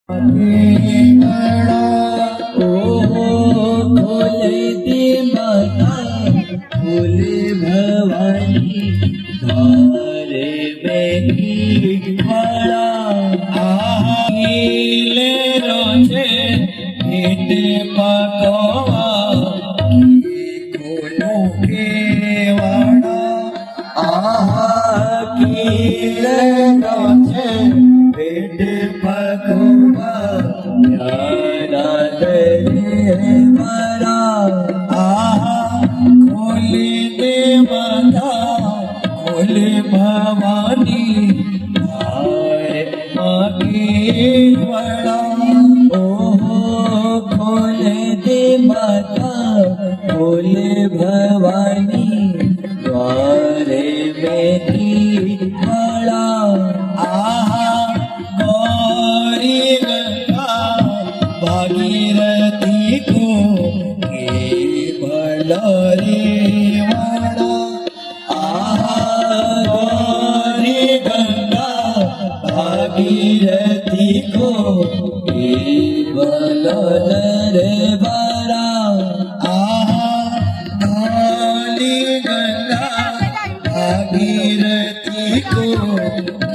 बड़ा ओ खोले दे माता खोले भवानी द्वारे बैठी बड़ा आले रोजे भेट पकोवा खोलो के वाड़ा आले रोजे भेट पकोवा यारा दे मरा खोले दे माता खोले भवानी द्वारे मागे बड़ा ओ खोले दे माता खोले भवानी द्वारे बैठी बड़ा गौरी गंगा भागीरथी को केवल रे वाड़ा गौरी गंगा भागीरथी को केवल रे वाड़ा गौरी गंगा भागीरथी को